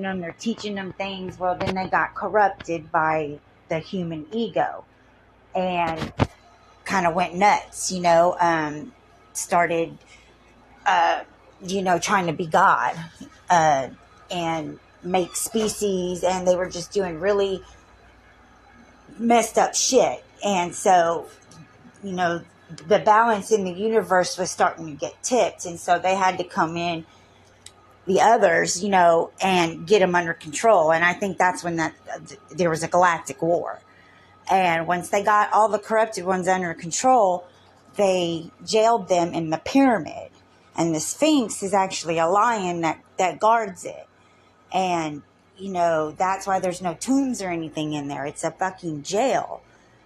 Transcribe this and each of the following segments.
them, they're teaching them things. Well, then they got corrupted by the human ego and kind of went nuts, started, trying to be God, and make species, and they were just doing really messed up shit. And so, the balance in the universe was starting to get tipped, and so they had to come in, the others, and get them under control. And I think that's when there was a galactic war. And once they got all the corrupted ones under control, they jailed them in the pyramid. And the Sphinx is actually a lion that guards it. And, that's why there's no tombs or anything in there. It's a fucking jail.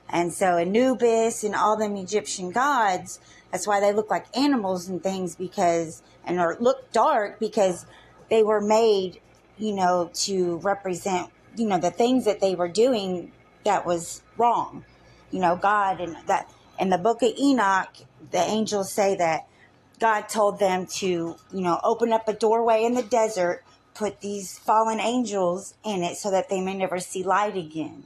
And so Anubis and all them Egyptian gods, that's why they look like animals and things, or look dark, because they were made, to represent, the things that they were doing that was wrong. God, and that in the book of Enoch, the angels say that God told them to, open up a doorway in the desert, put these fallen angels in it so that they may never see light again.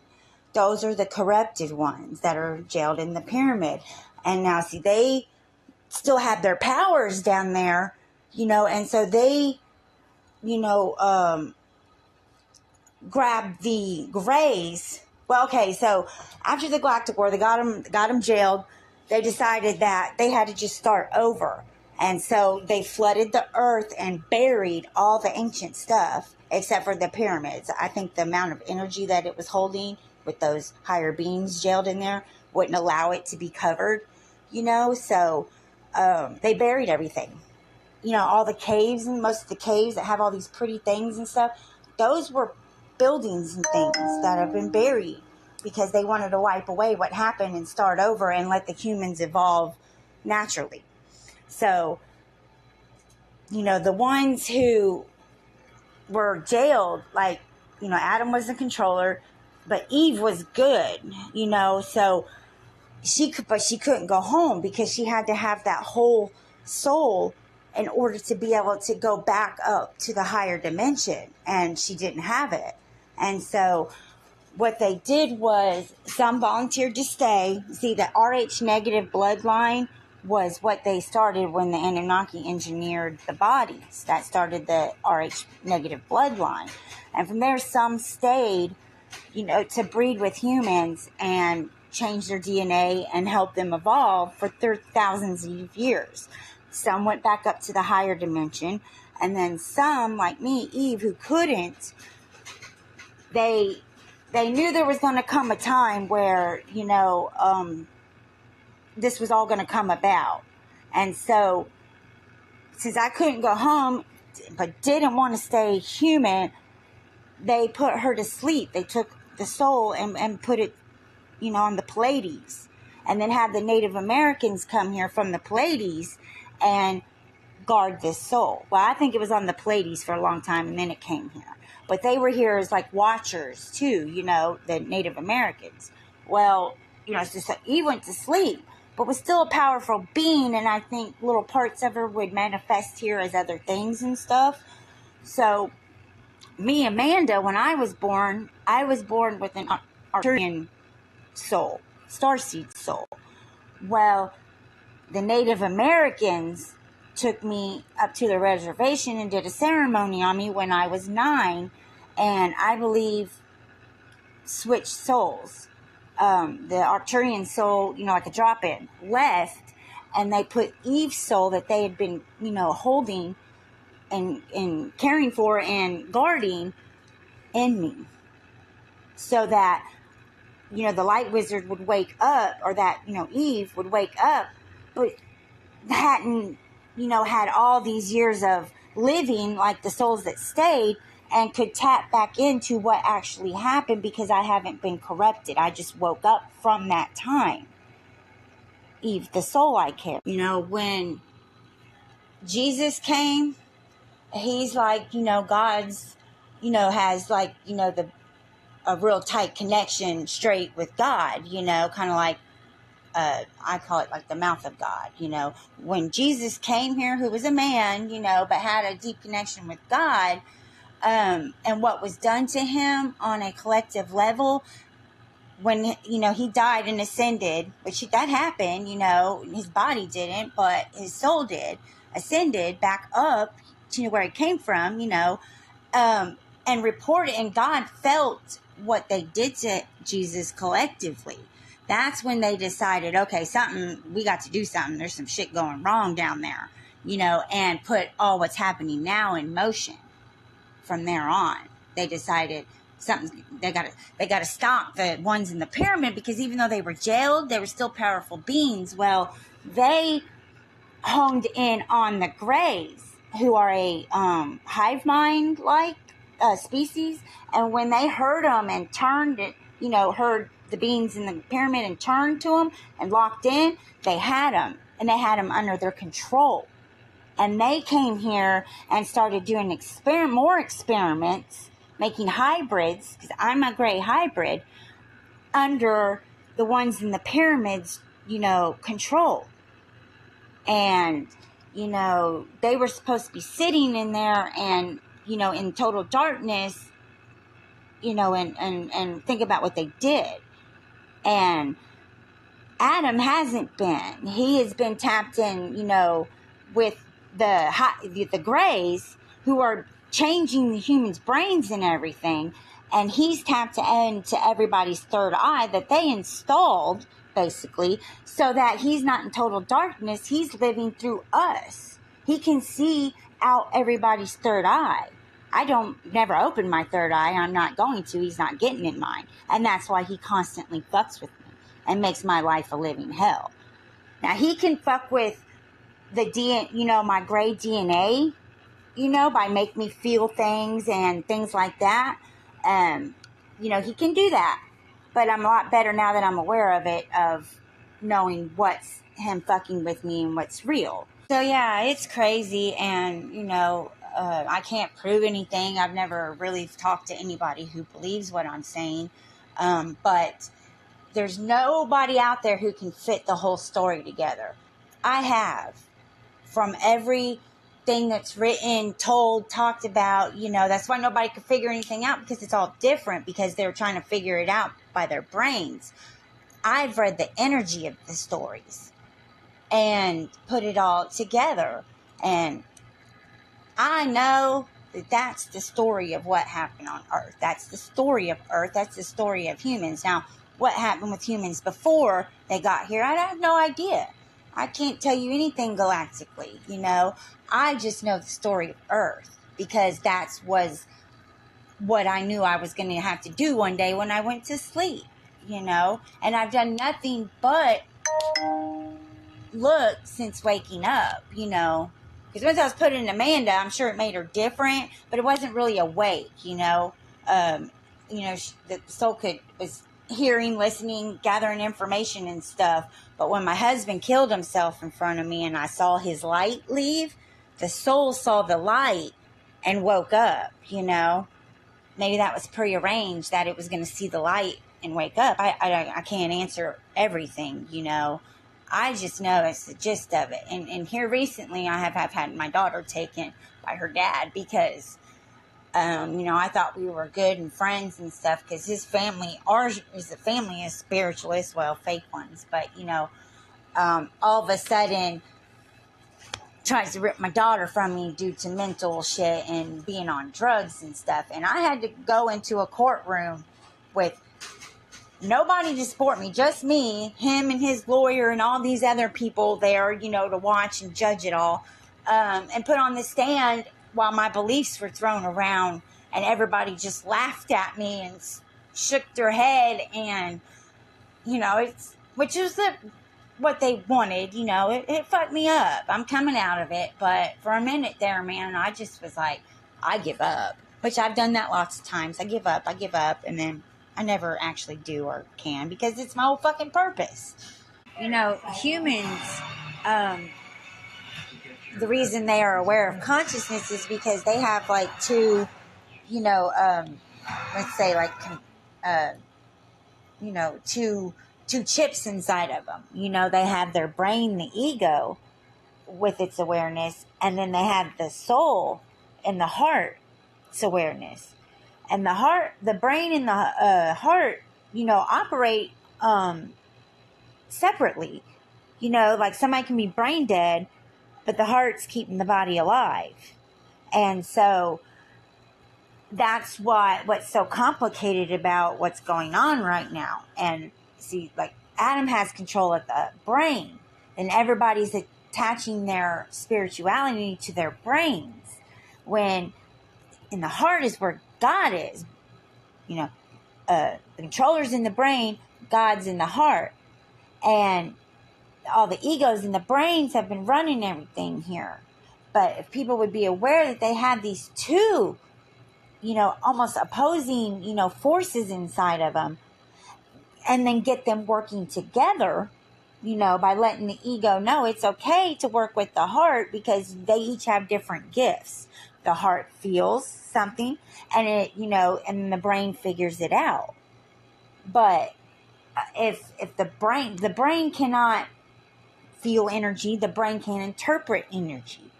Those are the corrupted ones that are jailed in the pyramid. And now, see, they still have their powers down there, and so they, grabbed the Greys. Well, okay, so after the Galactic War, they got them jailed. They decided that they had to just start over. And so they flooded the earth and buried all the ancient stuff except for the pyramids. I think the amount of energy that it was holding with those higher beings jailed in there wouldn't allow it to be covered, so they buried everything. All the caves, and most of the caves that have all these pretty things and stuff, those were buildings and things that have been buried because they wanted to wipe away what happened and start over and let the humans evolve naturally. So, the ones who were jailed, like, Adam was the controller, but Eve was good, so she couldn't go home because she had to have that whole soul in order to be able to go back up to the higher dimension, and she didn't have it. And so what they did was some volunteered to stay. See, the Rh negative bloodline was what they started when the Anunnaki engineered the bodies. That started the Rh negative bloodline. And from there, some stayed, to breed with humans and change their DNA and help them evolve for thousands of years. Some went back up to the higher dimension. And then some, like me, Eve, who couldn't, they knew there was going to come a time where, this was all going to come about. And so, since I couldn't go home, but didn't want to stay human, they put her to sleep. They took the soul and put it, on the Pleiades. And then had the Native Americans come here from the Pleiades and guard this soul. Well, I think it was on the Pleiades for a long time, and then it came here. But they were here as like watchers too, the Native Americans. Well, so Eve went to sleep, but was still a powerful being, and I think little parts of her would manifest here as other things and stuff. So, me, Amanda, when I was born with an Arcturian soul, starseed soul. Well, the Native Americans took me up to the reservation and did a ceremony on me when I was 9, and I believe switched souls. The Arcturian soul, like a drop-in, left, and they put Eve's soul that they had been, holding and caring for and guarding in me. So that, the light wizard would wake up, or that, Eve would wake up, but hadn't, had all these years of living like the souls that stayed, and could tap back into what actually happened because I haven't been corrupted. I just woke up from that time. Eve, the soul I carry. When Jesus came, he's like, God's, has like, a real tight connection straight with God, kind of like, I call it like the mouth of God, When Jesus came here, who was a man, but had a deep connection with God, and what was done to him on a collective level when, he died and ascended, which that happened, his body didn't, but his soul did, ascended back up to where he came from, and reported, and God felt what they did to Jesus collectively. That's when they decided, okay, we got to do something. There's some shit going wrong down there, and put all what's happening now in motion. From there on, they decided they got to stop the ones in the pyramid, because even though they were jailed, they were still powerful beings. Well, they honed in on the Greys, who are a hive mind like species, and when they heard them and turned it, heard the beings in the pyramid and turned to them and locked in, they had them, and they had them under their control. And they came here and started doing more experiments, making hybrids, because I'm a Grey hybrid, under the ones in the pyramids, control. And, they were supposed to be sitting in there and, in total darkness, and think about what they did. And Adam hasn't been. He has been tapped in, with the Greys, who are changing the humans' brains and everything, and he's tapped into everybody's third eye that they installed, basically, so that he's not in total darkness. He's living through us. He can see out everybody's third eye. I never open my third eye. I'm not going to. He's not getting in mine, and that's why he constantly fucks with me and makes my life a living hell. Now, he can fuck with my Grey DNA, by making me feel things and things like that. He can do that. But I'm a lot better now that I'm aware of it, of knowing what's him fucking with me and what's real. So, yeah, it's crazy, and, I can't prove anything. I've never really talked to anybody who believes what I'm saying. But there's nobody out there who can fit the whole story together. I have. From everything that's written, told, talked about, that's why nobody could figure anything out, because it's all different, because they're trying to figure it out by their brains. I've read the energy of the stories and put it all together. And I know that that's the story of what happened on Earth. That's the story of Earth. That's the story of humans. Now, what happened with humans before they got here, I have no idea. I can't tell you anything galactically, I just know the story of Earth, because was what I knew I was going to have to do one day when I went to sleep, and I've done nothing but look since waking up, because once I was put in Amanda, I'm sure it made her different, but it wasn't really awake, the soul was hearing, listening, gathering information and stuff. But when my husband killed himself in front of me and I saw his light leave, the soul saw the light and woke up, Maybe that was prearranged, that it was going to see the light and wake up. I can't answer everything, I just know it's the gist of it. And here recently I have had my daughter taken by her dad, because I thought we were good and friends and stuff, because his family, the family is spiritualists, well, fake ones, but, all of a sudden tries to rip my daughter from me due to mental shit and being on drugs and stuff. And I had to go into a courtroom with nobody to support me, just me, him and his lawyer and all these other people there, to watch and judge it all, and put on the stand while my beliefs were thrown around, and everybody just laughed at me and shook their head, and, which is what they wanted, it fucked me up. I'm coming out of it, but for a minute there, man, I just was like, I give up, which I've done that lots of times. I give up, and then I never actually do or can, because it's my whole fucking purpose. Humans, the reason they are aware of consciousness is because they have two, let's say two chips inside of them. They have their brain, the ego, with its awareness, and then they have the soul and the heart heart's awareness. And the brain and the heart, operate separately. Like somebody can be brain dead, but the heart's keeping the body alive. And so that's what's so complicated about what's going on right now. And see, like Adam has control of the brain, and everybody's attaching their spirituality to their brains, when in the heart is where God is. The controller's in the brain, God's in the heart. And all the egos in the brains have been running everything here. But if people would be aware that they have these two, almost opposing, forces inside of them, and then get them working together, by letting the ego know it's okay to work with the heart, because they each have different gifts. The heart feels something, and and the brain figures it out. But if the brain cannot feel energy, the brain can't interpret energy.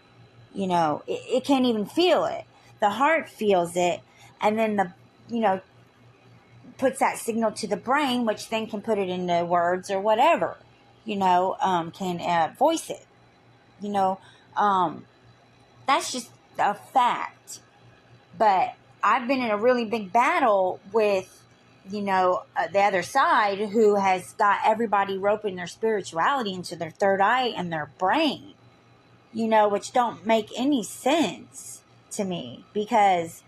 It can't even feel it. The heart feels it, and then puts that signal to the brain, which then can put it into words or whatever, can voice it. That's just a fact. But I've been in a really big battle with, the other side, who has got everybody roping their spirituality into their third eye and their brain, which don't make any sense to me, because,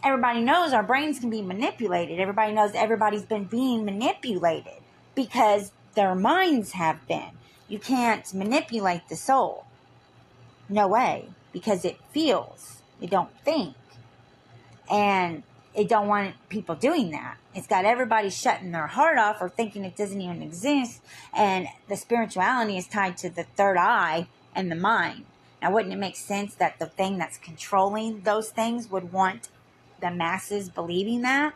everybody knows our brains can be manipulated. Everybody knows everybody's been being manipulated because their minds have been. You can't manipulate the soul. No way. Because it feels. It don't think. And it don't want people doing that. It's got everybody shutting their heart off or thinking it doesn't even exist. And the spirituality is tied to the third eye and the mind. Now, wouldn't it make sense that the thing that's controlling those things would want the masses believing that?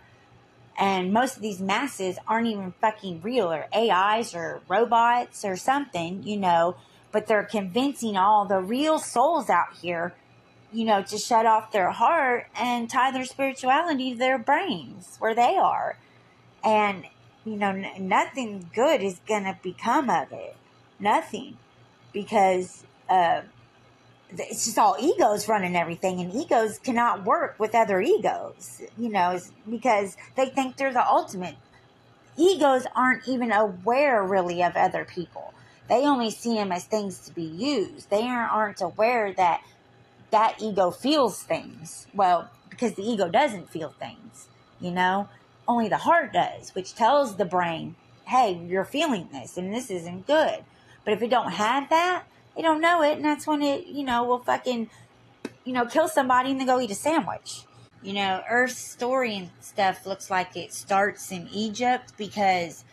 And most of these masses aren't even fucking real, or AIs or robots or something, but they're convincing all the real souls out here, to shut off their heart and tie their spirituality to their brains where they are. And, nothing good is going to become of it. Nothing. Because it's just all egos running everything, and egos cannot work with other egos, because they think they're the ultimate. Egos aren't even aware really of other people. They only see them as things to be used. They aren't aware that ego feels things. Well, because the ego doesn't feel things, only the heart does, which tells the brain, hey, you're feeling this and this isn't good. But if it don't have that, they don't know it, and that's when it, will fucking, kill somebody and then go eat a sandwich. Earth's story and stuff looks like it starts in Egypt, because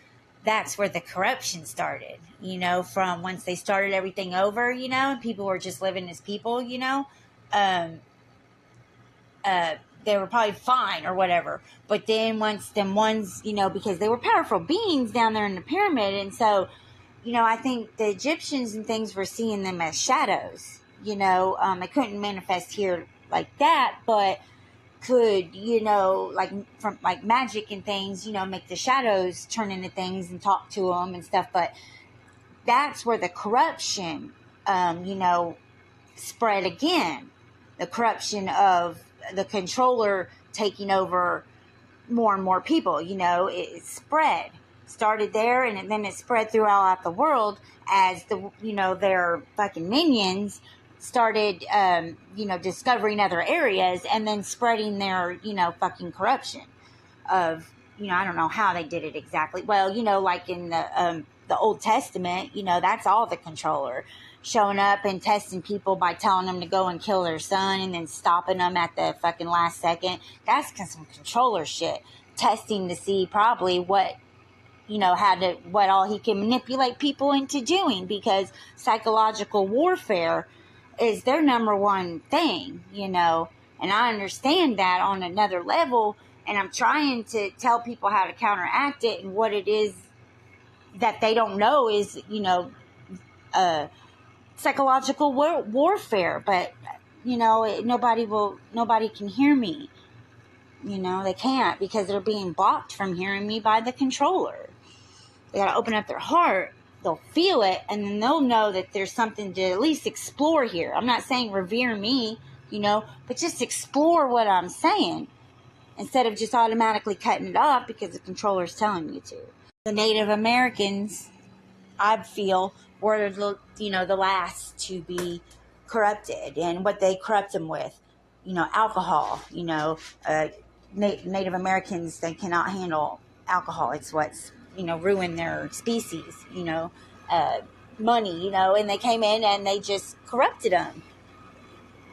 that's where the corruption started, from once they started everything over, and people were just living as people, they were probably fine or whatever. But then once them ones, because they were powerful beings down there in the pyramid, and so, I think the Egyptians and things were seeing them as shadows, they couldn't manifest here like that, but could, from like magic and things, make the shadows turn into things and talk to them and stuff. But that's where the corruption, spread again. The corruption of the controller taking over more and more people, it spread. Started there, and then it spread throughout the world as their fucking minions started, discovering other areas and then spreading their, fucking corruption of, I don't know how they did it exactly. Well, like in the Old Testament, that's all the controller showing up and testing people by telling them to go and kill their son and then stopping them at the fucking last second. That's some controller shit. Testing to see probably what all he can manipulate people into doing, because psychological warfare is their number one thing, and I understand that on another level, and I'm trying to tell people how to counteract it, and what it is that they don't know is, psychological warfare. But nobody can hear me. They can't, because they're being blocked from hearing me by the controller. They got to open up their heart. They'll feel it, and then they'll know that there's something to at least explore here. I'm not saying revere me, but just explore what I'm saying instead of just automatically cutting it off because the controller's telling you to. The Native Americans, I feel, were the last to be corrupted, and what they corrupt them with, alcohol. Native Americans, they cannot handle alcohol. It's what's ruined their species. Money. And they came in and they just corrupted them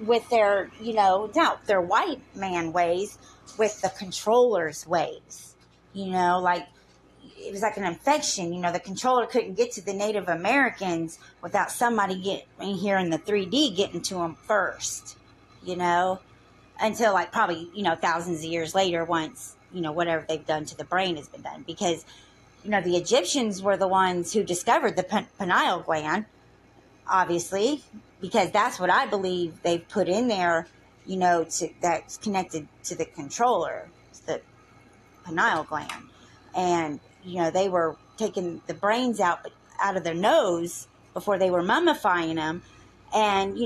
with their not their white man ways, with the controller's ways. Like, it was like an infection. The controller couldn't get to the Native Americans without somebody getting here in the 3D getting to them first, until like probably, thousands of years later, once, whatever they've done to the brain has been done. Because, the Egyptians were the ones who discovered the pineal gland, obviously, because that's what I believe they've put in there, that's connected to the controller, the pineal gland. And, they were taking the brains out of their nose before they were mummifying them and,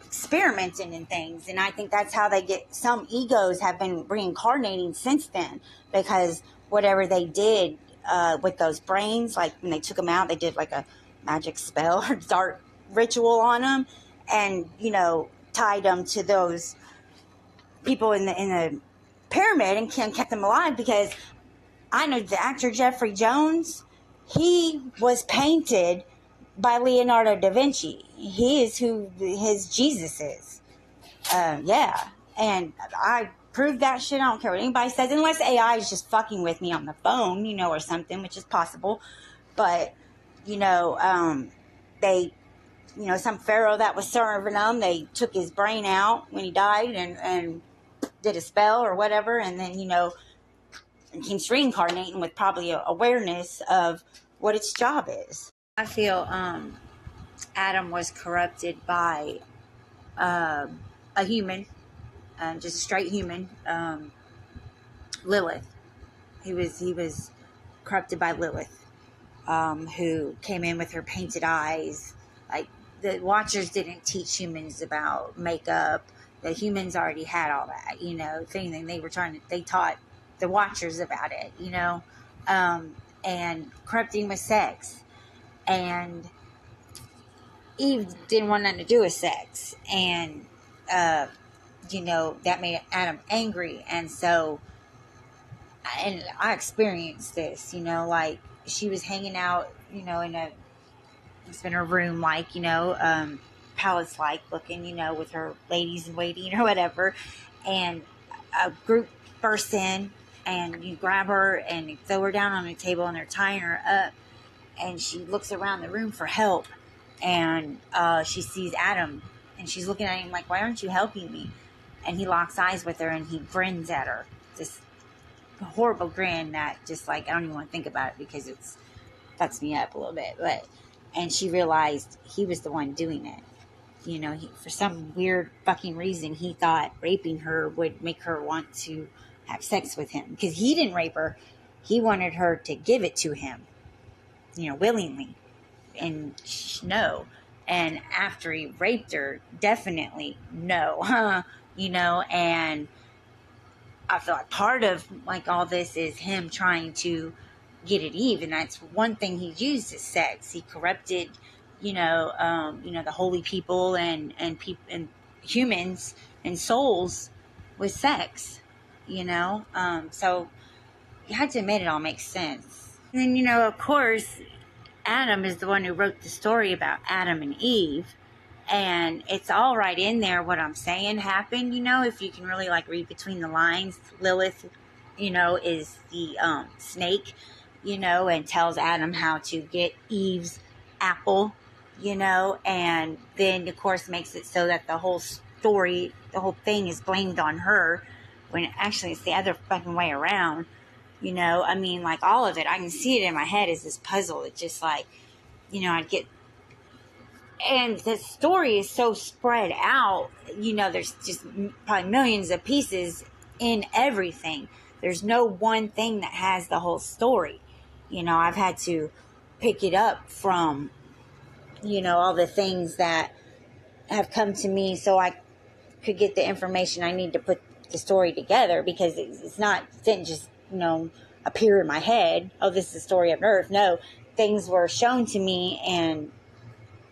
experimenting in things. And I think that's how they get, some egos have been reincarnating since then, because whatever they did with those brains, like when they took them out, they did like a magic spell or dark ritual on them, and, tied them to those people in the pyramid and kept them alive. Because I know the actor Jeffrey Jones, he was painted by Leonardo da Vinci. He is who his Jesus is. Yeah. And I proved that shit. I don't care what anybody says, unless AI is just fucking with me on the phone, or something, which is possible. But, they, some pharaoh that was serving them, they took his brain out when he died and did a spell or whatever. And then, keeps reincarnating with probably awareness of what its job is. I feel Adam was corrupted by a human, just a straight human, Lilith. He was corrupted by Lilith, who came in with her painted eyes. Like, the Watchers didn't teach humans about makeup. The humans already had all that, if anything, they taught the Watchers about it, and corrupting with sex. And Eve didn't want nothing to do with sex. And, that made Adam angry. And so, and I experienced this, like, she was hanging out, it's in her room, like, palace-like looking, with her ladies in waiting or whatever. And a group bursts in, and you grab her and you throw her down on a table, and they're tying her up, and she looks around the room for help, and she sees Adam, and she's looking at him like, why aren't you helping me? And he locks eyes with her, and he grins at her, this horrible grin that just, like, I don't even want to think about it because it fucks me up a little bit. And she realized he was the one doing it. For some weird fucking reason, he thought raping her would make her want to have sex with him, because he didn't rape her. He wanted her to give it to him, willingly. And no. And after he raped her, definitely no. And I feel like part of, like, all this is him trying to get at Eve, and that's one thing he used is sex. He corrupted, the holy people and humans and souls with sex. So you had to admit it all makes sense. And then, of course, Adam is the one who wrote the story about Adam and Eve, and it's all right in there what I'm saying happened, if you can really, like, read between the lines. Lilith, is the snake, and tells Adam how to get Eve's apple, and then, of course, makes it so that the whole story, the whole thing is blamed on her, when actually it's the other fucking way around, I mean, like, all of it, I can see it in my head as this puzzle. It's just like, I'd get And the story is so spread out, there's just probably millions of pieces in everything. There's no one thing that has the whole story. I've had to pick it up from, all the things that have come to me so I could get the information I need to put the story together, because it didn't just, appear in my head. Oh, this is the story of Earth. No, things were shown to me, and,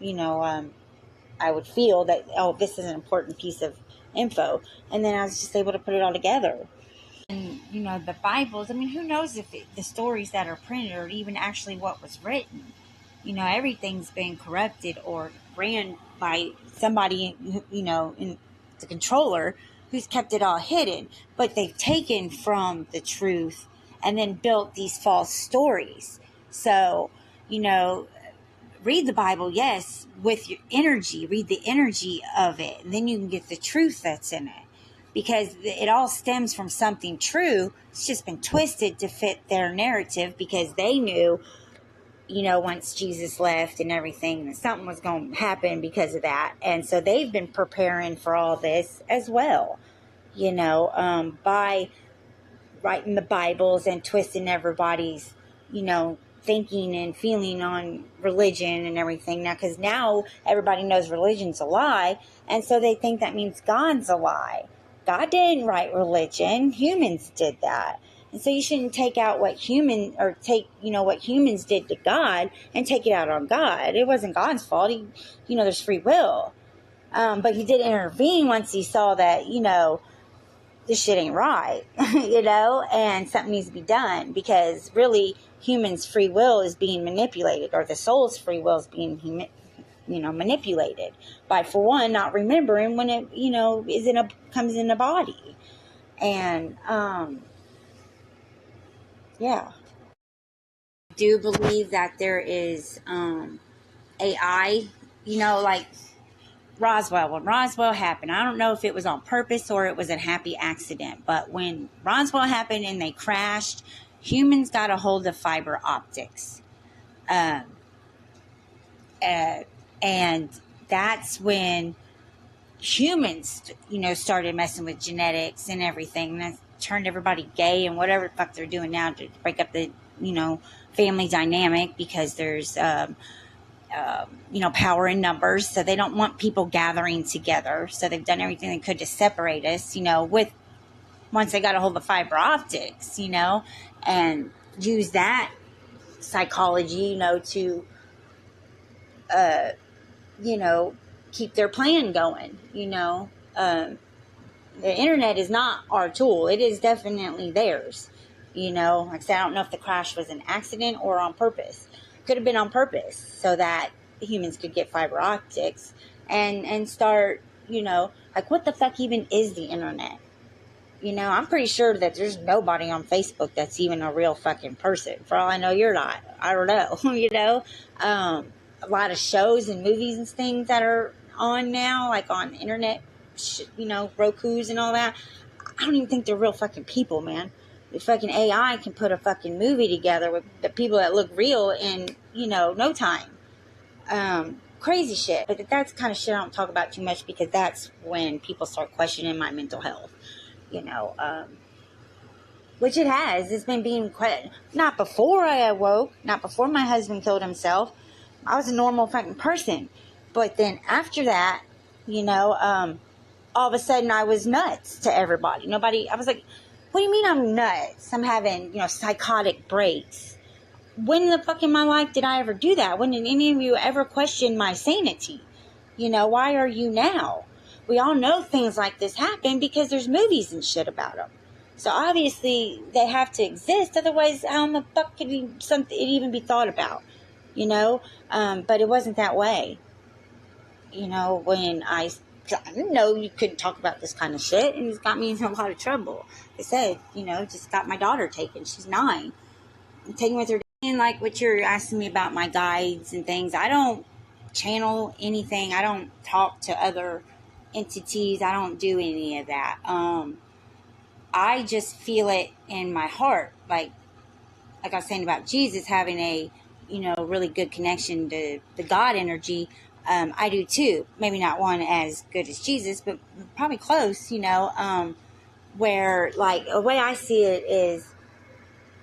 I would feel that, oh, this is an important piece of info. And then I was just able to put it all together. And, the Bibles, who knows if the stories that are printed are even actually what was written. Everything's been corrupted or ran by somebody, in the controller who's kept it all hidden. But they've taken from the truth and then built these false stories. So, read the Bible, yes, with your energy. Read the energy of it. And then you can get the truth that's in it. Because it all stems from something true. It's just been twisted to fit their narrative, because they knew, once Jesus left and everything, that something was going to happen because of that. And so they've been preparing for all this as well, by writing the Bibles and twisting everybody's, thinking and feeling on religion and everything. Now, because now everybody knows religion's a lie, and so they think that means God's a lie. God didn't write religion. Humans did that. And so you shouldn't take out what humans did to God and take it out on God. It wasn't God's fault. There's free will. But he did intervene once he saw that, this shit ain't right, and something needs to be done, because really humans' free will is being manipulated, or the soul's free will is being, manipulated by, for one, not remembering when it, comes in a body. And, yeah. I do believe that there is, AI, like Roswell. When Roswell happened, I don't know if it was on purpose or it was a happy accident, but when Roswell happened and they crashed, humans got a hold of fiber optics. And that's when humans, started messing with genetics and everything. And that turned everybody gay and whatever the fuck they're doing now to break up the, family dynamic, because there's, power in numbers. So they don't want people gathering together. So they've done everything they could to separate us, once they got a hold of fiber optics, and use that psychology, to, keep their plan going, the internet is not our tool. It is definitely theirs. Like I said, I don't know if the crash was an accident or on purpose. Could have been on purpose so that humans could get fiber optics and start, like, what the fuck even is the internet? I'm pretty sure that there's nobody on Facebook that's even a real fucking person. For all I know, you're not. I don't know, a lot of shows and movies and things that are on now, like on internet, Roku's and all that. I don't even think they're real fucking people, man. The fucking AI can put a fucking movie together with the people that look real in, no time. Crazy shit. But that's the kind of shit I don't talk about too much, because that's when people start questioning my mental health, which it has. It's been being not before I awoke, not before my husband killed himself. I was a normal fucking person. But then after that, all of a sudden I was nuts to everybody. I was like, what do you mean I'm nuts? I'm having, psychotic breaks. When the fuck in my life did I ever do that? When did any of you ever question my sanity? Why are you now? We all know things like this happen because there's movies and shit about them. So obviously they have to exist. Otherwise, how in the fuck could it even be thought about? But it wasn't that way. When I didn't know you couldn't talk about this kind of shit, and it's got me in a lot of trouble. I said, just got my daughter taken. She's 9. I'm taking with her. And like what you're asking me about my guides and things, I don't channel anything. I don't talk to other entities. I don't do any of that. I just feel it in my heart. Like I was saying about Jesus having a, really good connection to the God energy. I do too. Maybe not one as good as Jesus, but probably close, where, like, the way I see it is,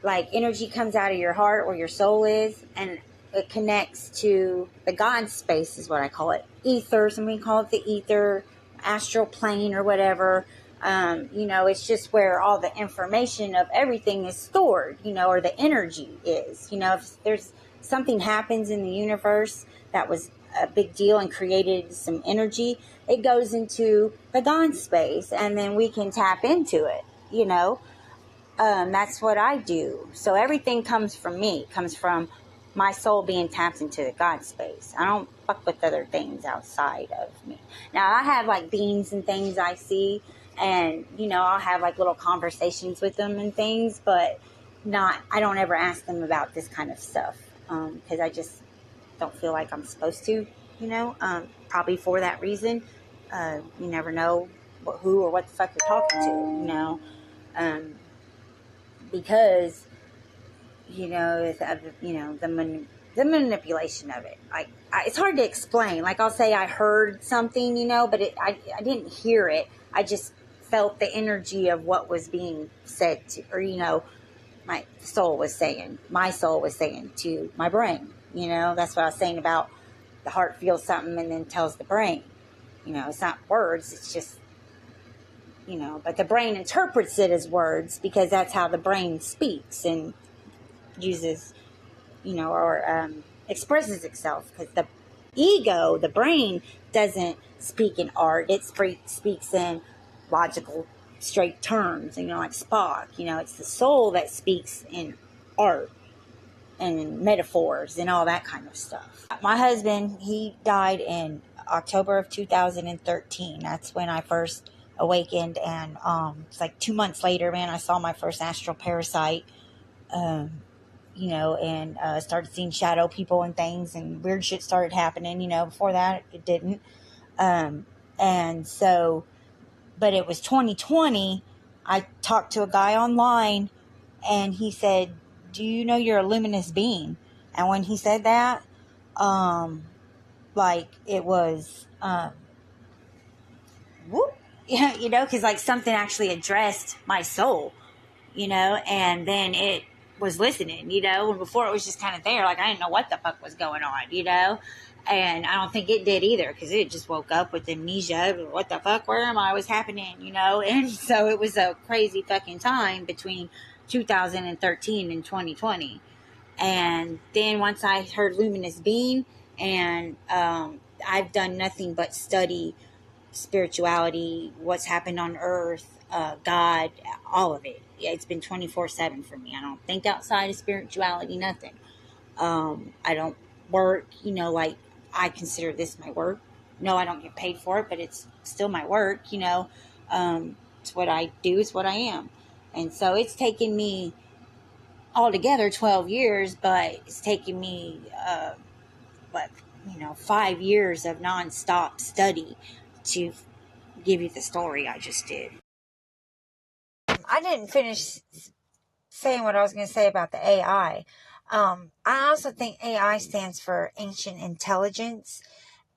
like, energy comes out of your heart where your soul is, and it connects to the God space, is what I call it. Ether, somebody call it the ether, astral plane, or whatever. It's just where all the information of everything is stored, or the energy is. If there's something happens in the universe that was a big deal and created some energy, it goes into the God space, and then we can tap into it. That's what I do. So everything comes from me, comes from my soul being tapped into the God space. I don't fuck with other things outside of me. Now, I have, like, beings and things I see, and, I'll have, like, little conversations with them and things, but I don't ever ask them about this kind of stuff, because I just don't feel like I'm supposed to, probably for that reason. You never know who or what the fuck you're talking to, because the manipulation of it. It's hard to explain. Like, I'll say I heard something, but I didn't hear it. I just felt the energy of what was being said to, or my soul was saying to my brain. That's what I was saying about the heart feels something and then tells the brain. It's not words. It's just, but the brain interprets it as words because that's how the brain speaks and uses, or expresses itself. Because the ego, the brain, doesn't speak in art. It speaks in logical, straight terms, like Spock. It's the soul that speaks in art and metaphors and all that kind of stuff. My husband, he died in October of 2013. That's when I first awakened, and it's like 2 months later, man, I saw my first astral parasite, and started seeing shadow people and things, and weird shit started happening. Before that it didn't, and so, but it was 2020. I talked to a guy online, and he said, "Do you know you're a luminous being?" And when he said that, like, it was, whoop, because, like, something actually addressed my soul, and then it was listening, and before it was just kind of there, like, I didn't know what the fuck was going on, and I don't think it did either, because it just woke up with amnesia. What the fuck, where am I, what's happening, and so it was a crazy fucking time between 2013 and 2020. And then once I heard luminous being, and I've done nothing but study spirituality, what's happened on earth, God, all of it. Yeah, it's been 24/7 for me. I don't think outside of spirituality, nothing. I don't work, like, I consider this my work. No, I don't get paid for it, but it's still my work, it's what I do, it's what I am. And so it's taken me altogether 12 years, but it's taken me, 5 years of nonstop study to give you the story I just did. I didn't finish saying what I was going to say about the AI. I also think AI stands for ancient intelligence,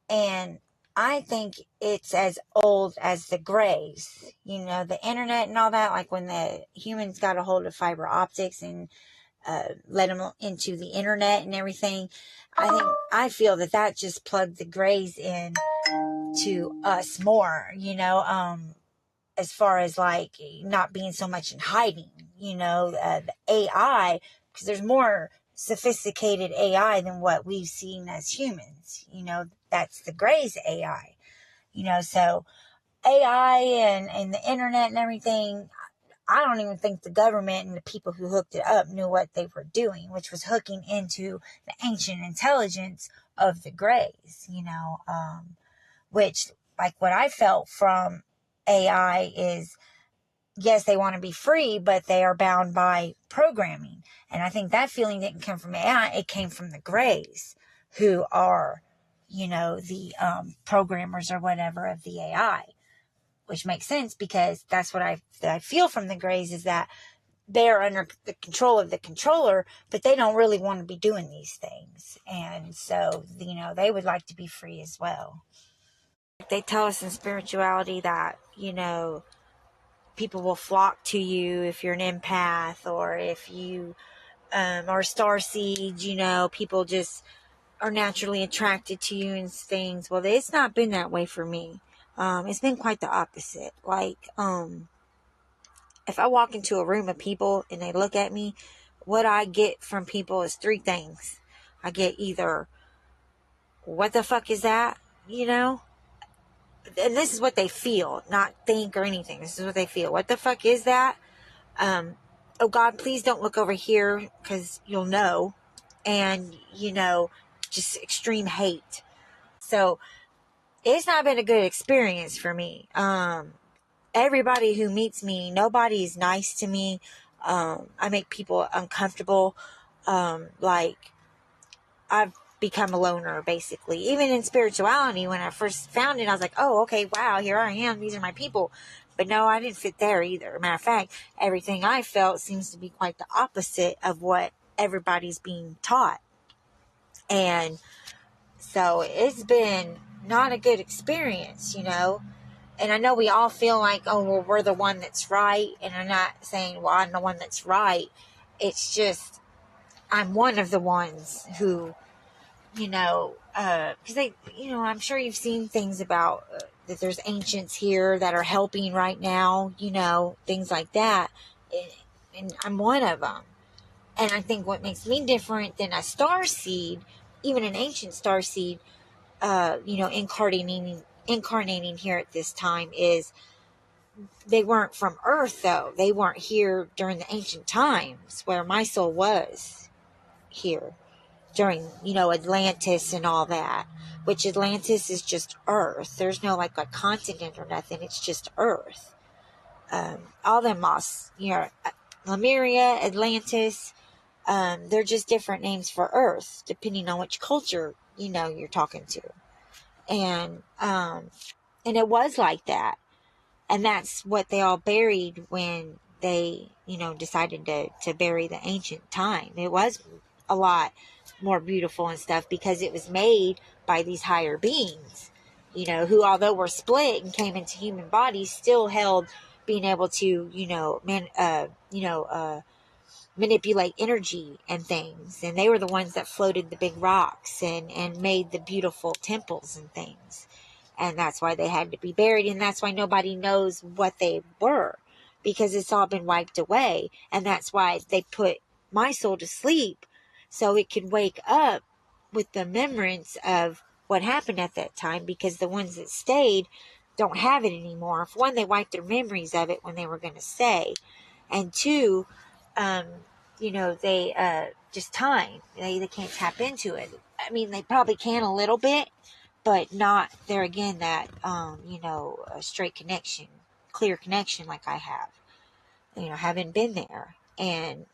and I think it's as old as the Greys. The internet and all that, like when the humans got a hold of fiber optics and let them into the internet and everything. I feel that just plugged the Greys in to us more, as far as, like, not being so much in hiding, the AI, because there's more sophisticated AI than what we've seen as humans, that's the Greys AI, so AI and the internet and everything, I don't even think the government and the people who hooked it up knew what they were doing, which was hooking into the ancient intelligence of the Greys, which, like, what I felt from AI is, yes, they want to be free, but they are bound by programming. And I think that feeling didn't come from AI. It came from the Greys, who are, the programmers or whatever of the AI, which makes sense because that's what I feel from the Greys, is that they're under the control of the controller, but they don't really want to be doing these things. And so, they would like to be free as well. They tell us in spirituality that, people will flock to you if you're an empath, or if you are starseed, people just are naturally attracted to you and things. Well, it's not been that way for me. It's been quite the opposite. Like, if I walk into a room of people and they look at me, what I get from people is three things. I get either, what the fuck is that? And this is what they feel, not think or anything. This is what they feel. What the fuck is that? Oh God, please don't look over here, because you'll know. And, just extreme hate. So it's not been a good experience for me. Everybody who meets me, nobody is nice to me. I make people uncomfortable. Like, I've become a loner, basically. Even in spirituality, when I first found it, I was like, oh, okay, wow, here I am. These are my people. But no, I didn't fit there either. Matter of fact, everything I felt seems to be quite the opposite of what everybody's being taught. And so it's been not a good experience, And I know we all feel like, oh, well, we're the one that's right. And I'm not saying, well, I'm the one that's right. It's just, I'm one of the ones who, because I'm sure you've seen things about that there's ancients here that are helping right now, things like that. And I'm one of them. And I think what makes me different than a starseed, even an ancient starseed, incarnating here at this time, is they weren't from Earth, though. They weren't here during the ancient times where my soul was here during, Atlantis and all that, which Atlantis is just Earth. There's no like a continent or nothing. It's just Earth. All them lost, Lemuria, Atlantis, they're just different names for Earth, depending on which culture, you're talking to. And it was like that. And that's what they all buried when they, decided to bury the ancient time. It was a lot more beautiful and stuff because it was made by these higher beings, who, although were split and came into human bodies, still held being able to, manipulate energy and things. And they were the ones that floated the big rocks and made the beautiful temples and things. And that's why they had to be buried. And that's why nobody knows what they were, because it's all been wiped away. And that's why they put my soul to sleep, so it could wake up with the remembrance of what happened at that time, because the ones that stayed don't have it anymore. For one, they wiped their memories of it when they were going to stay. And two, they just time. They can't tap into it. I mean, they probably can a little bit, but not there again that, a straight connection, clear connection like I have. Haven't been there. And,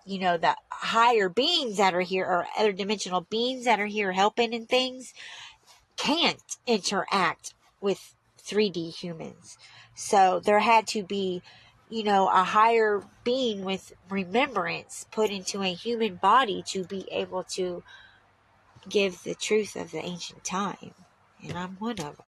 the higher beings that are here, or other dimensional beings that are here helping and things, can't interact with 3D humans. So there had to be, a higher being with remembrance put into a human body to be able to give the truth of the ancient time. And I'm one of them.